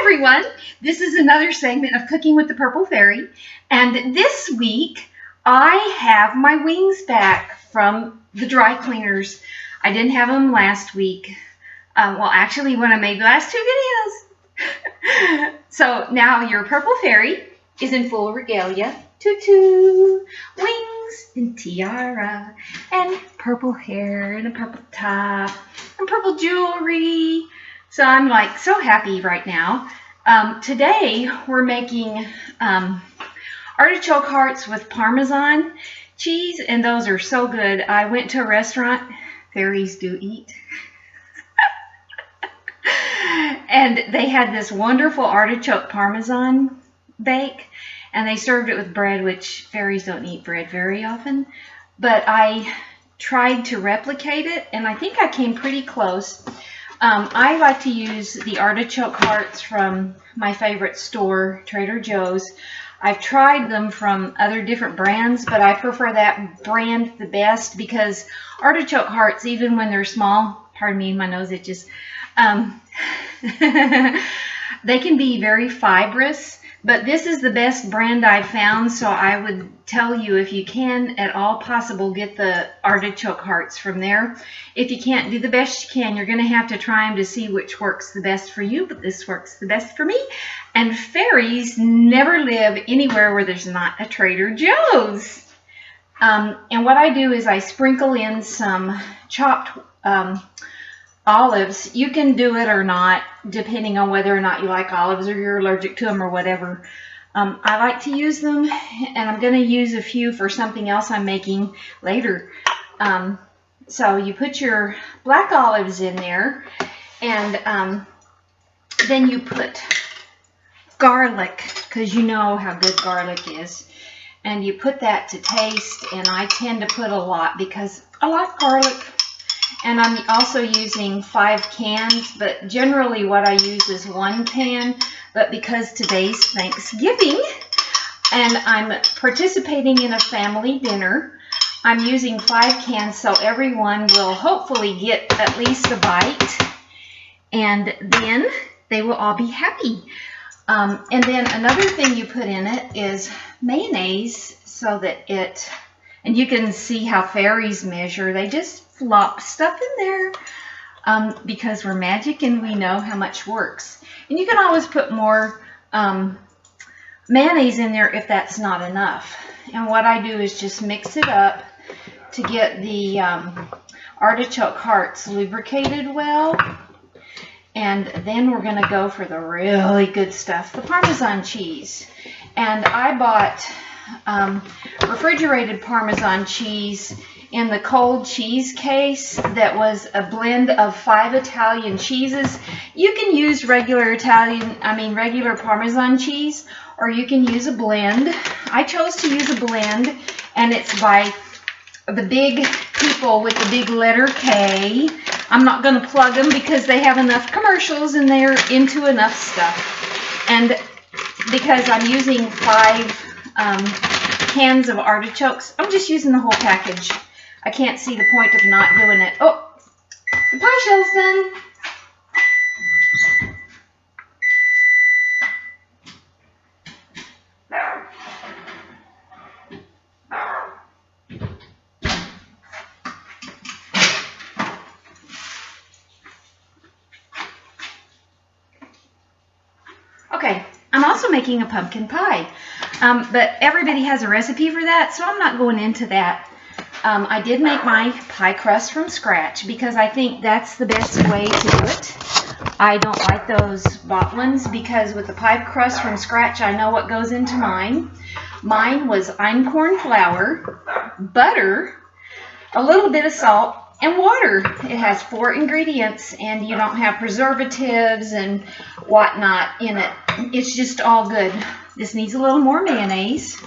everyone. This is another segment of Cooking with the Purple Fairy. And this week, I have my wings back from the dry cleaners. I didn't have them last week. Well, actually, when I made the last two videos. So now your Purple Fairy is in full regalia. Tutu, wings, and tiara, and purple hair, and a purple top, and purple jewelry. So I'm like so happy right now. Today we're making artichoke hearts with Parmesan cheese, and those are so good. I went to a restaurant, fairies do eat, and they had this wonderful artichoke Parmesan bake, and they served it with bread, which fairies don't eat bread very often. But I tried to replicate it, and I think I came pretty close. I like to use the artichoke hearts from my favorite store, Trader Joe's. I've tried them from other different brands, but I prefer that brand the best because artichoke hearts, even when they're small, pardon me, my nose itches, they can be very fibrous. But this is the best brand I've found, so I would tell you, if you can at all possible, get the artichoke hearts from there. If you can't, do the best you can. You're going to have to try them to see which works the best for you, but this works the best for me. And fairies never live anywhere where there's not a Trader Joe's. And what I do is I sprinkle in some chopped olives. You can do it or not, depending on whether or not you like olives or you're allergic to them or whatever. I like to use them, and I'm going to use a few for something else I'm making later. So you put your black olives in there, and then you put garlic, because you know how good garlic is. And you put that to taste, and I tend to put a lot because I like garlic. And I'm also using 5 cans, but generally what I use is 1 can. But because today's Thanksgiving and I'm participating in a family dinner, I'm using 5 cans so everyone will hopefully get at least a bite. And then they will all be happy. And then another thing you put in it is mayonnaise, so that it, and you can see how fairies measure. They just flop stuff in there because we're magic and we know how much works. And you can always put more mayonnaise in there if that's not enough. And what I do is just mix it up to get the artichoke hearts lubricated well. And then we're going to go for the really good stuff, the Parmesan cheese. And I bought refrigerated Parmesan cheese in the cold cheese case that was a blend of 5 Italian cheeses. You can use regular Parmesan cheese, or you can use a blend. I chose to use a blend, and it's by the big people with the big letter K. I'm not going to plug them because they have enough commercials and they're into enough stuff. And because I'm using 5 cans of artichokes, I'm just using the whole package. I can't see the point of not doing it. Oh, the pie shell's done. Okay, I'm also making a pumpkin pie, but everybody has a recipe for that, so I'm not going into that. I did make my pie crust from scratch because I think that's the best way to do it. I don't like those bought ones because with the pie crust from scratch, I know what goes into mine. Mine was einkorn flour, butter, a little bit of salt, and water. It has 4 ingredients, and you don't have preservatives and whatnot in it. It's just all good. This needs a little more mayonnaise.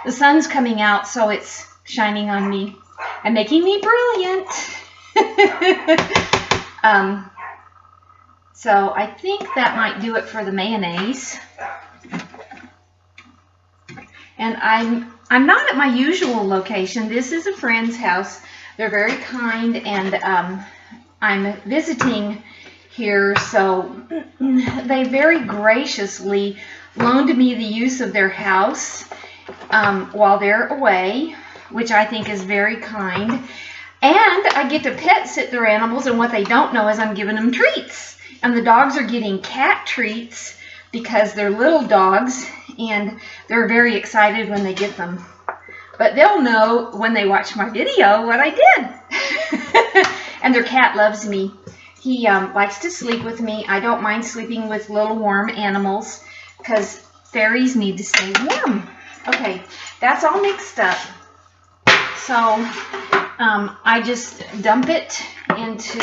The sun's coming out, so it's shining on me and making me brilliant. So I think that might do it for the mayonnaise. And I'm not at my usual location. This is a friend's house. They're very kind, and I'm visiting here, so they very graciously loaned me the use of their house while they're away, which I think is very kind. And I get to pet sit their animals, and what they don't know is I'm giving them treats. And the dogs are getting cat treats because they're little dogs, and they're very excited when they get them. But they'll know when they watch my video what I did. And their cat loves me. He likes to sleep with me. I don't mind sleeping with little warm animals because fairies need to stay warm. Okay, that's all mixed up. So I just dump it into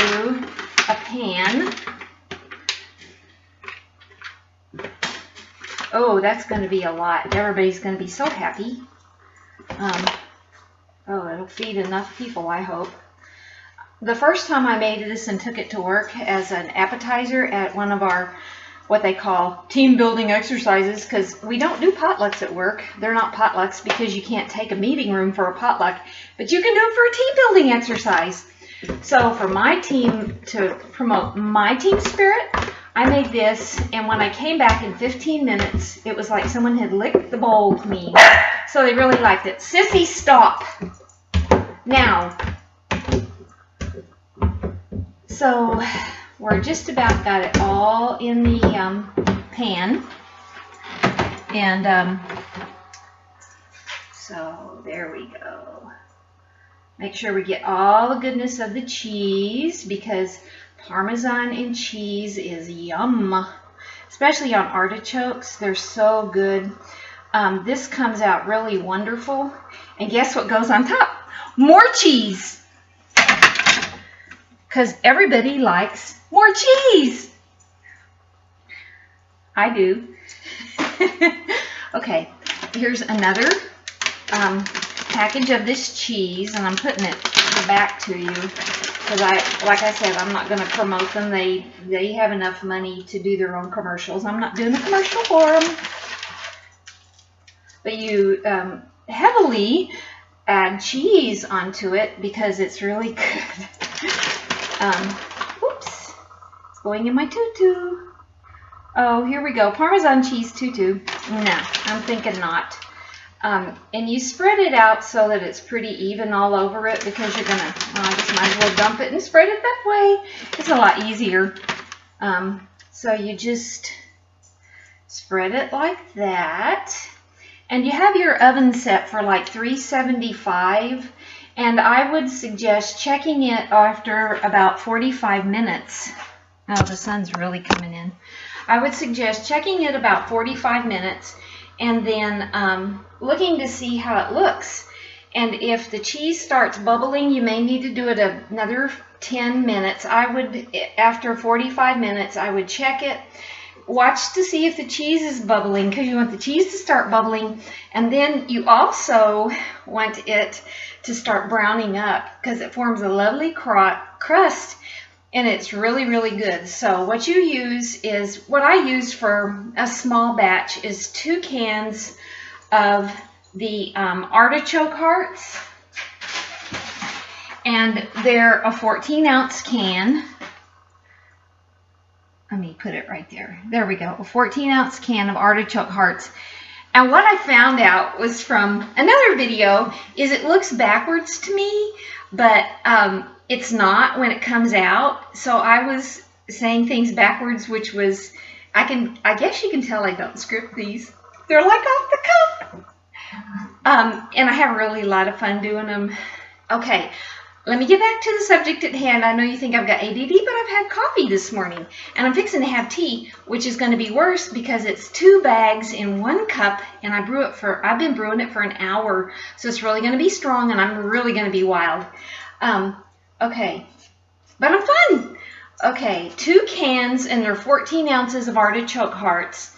a pan. Oh, that's going to be a lot. Everybody's going to be so happy. Oh, it'll feed enough people, I hope. The first time I made this and took it to work as an appetizer at one of our, what they call team building exercises, because we don't do potlucks at work. They're not potlucks because you can't take a meeting room for a potluck, but you can do it for a team building exercise. So for my team, to promote my team spirit, I made this, and when I came back in 15 minutes, it was like someone had licked the bowl clean. So they really liked it. Sissy, stop. Now, so we're just about got it all in the pan. And so there we go. Make sure we get all the goodness of the cheese, because Parmesan and cheese is yum, especially on artichokes. They're so good. This comes out really wonderful. And guess what goes on top? More cheese. Because everybody likes more cheese. I do. Okay, here's another package of this cheese, and I'm putting it back to you. Because like I said, I'm not going to promote them. They have enough money to do their own commercials. I'm not doing a commercial for them. But you heavily add cheese onto it because it's really good. Oops, it's going in my tutu. Oh, here we go. Parmesan cheese tutu. No, I'm thinking not. And you spread it out so that it's pretty even all over it, because you're going to, well, I just might as well dump it and spread it that way. It's a lot easier. So you just spread it like that. And you have your oven set for like 375. And I would suggest checking it after about 45 minutes. Oh, the sun's really coming in. I would suggest checking it about 45 minutes. And then looking to see how it looks. And if the cheese starts bubbling, you may need to do it another 10 minutes. I would, after 45 minutes, I would check it. Watch to see if the cheese is bubbling, because you want the cheese to start bubbling. And then you also want it to start browning up, because it forms a lovely crust. And it's really, really good. So what you use is, what I use for a small batch is 2 cans of the artichoke hearts. And they're a 14-ounce can. Let me put it right there. There we go. A 14-ounce can of artichoke hearts. And what I found out was from another video is it looks backwards to me, but it's not when it comes out. So I was saying things backwards, which was, I guess you can tell I don't script these. They're like off the cuff. And I have really a lot of fun doing them. Okay, let me get back to the subject at hand. I know you think I've got ADD, but I've had coffee this morning. And I'm fixing to have tea, which is going to be worse because it's 2 bags in 1 cup. And I've been brewing it for an hour. So it's really going to be strong, and I'm really going to be wild. Okay, but I'm fun. Okay, 2 cans, and they're 14 ounces of artichoke hearts.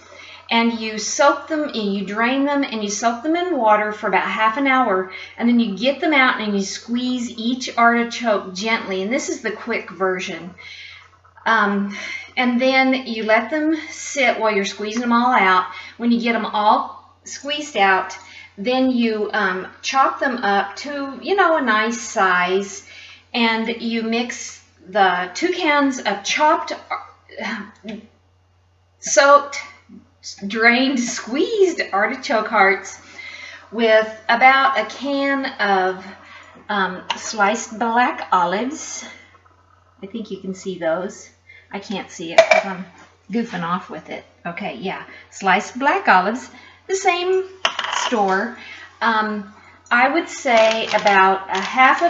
And you soak them, and you drain them, and you soak them in water for about half an hour. And then you get them out, and you squeeze each artichoke gently. And this is the quick version. And then you let them sit while you're squeezing them all out. When you get them all squeezed out, then you chop them up to, a nice size. And you mix the 2 cans of chopped soaked, drained, squeezed artichoke hearts with about a can of sliced black olives. I think you can see those. I can't see it because I'm goofing off with it. Okay, yeah, sliced black olives, the same store. I would say about a half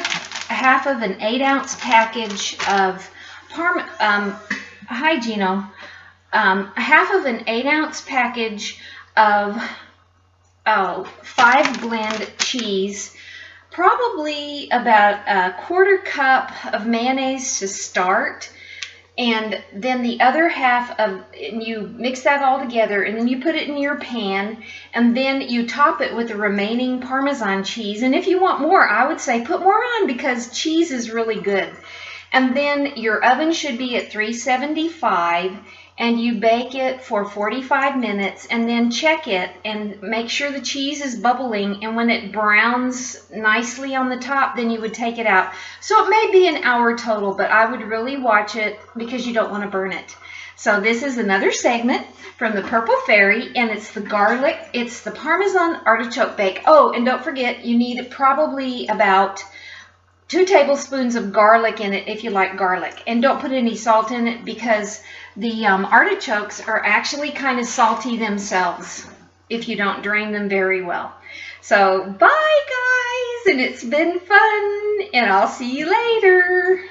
of an 8-ounce package of hi Gino, a half of an 8-ounce package of 5 blend cheese, probably about a 1/4 cup of mayonnaise to start, and then the other half of, and you mix that all together, and then you put it in your pan, and then you top it with the remaining Parmesan cheese. And if you want more, I would say put more on because cheese is really good. And then your oven should be at 375, and you bake it for 45 minutes, and then check it and make sure the cheese is bubbling, and when it browns nicely on the top, then you would take it out. So it may be an hour total, but I would really watch it because you don't want to burn it. So this is another segment from the Purple Fairy, and it's the Parmesan artichoke bake. Oh, and don't forget, you need probably about 2 tablespoons of garlic in it if you like garlic. And don't put any salt in it because the artichokes are actually kind of salty themselves if you don't drain them very well. So bye guys, and it's been fun, and I'll see you later.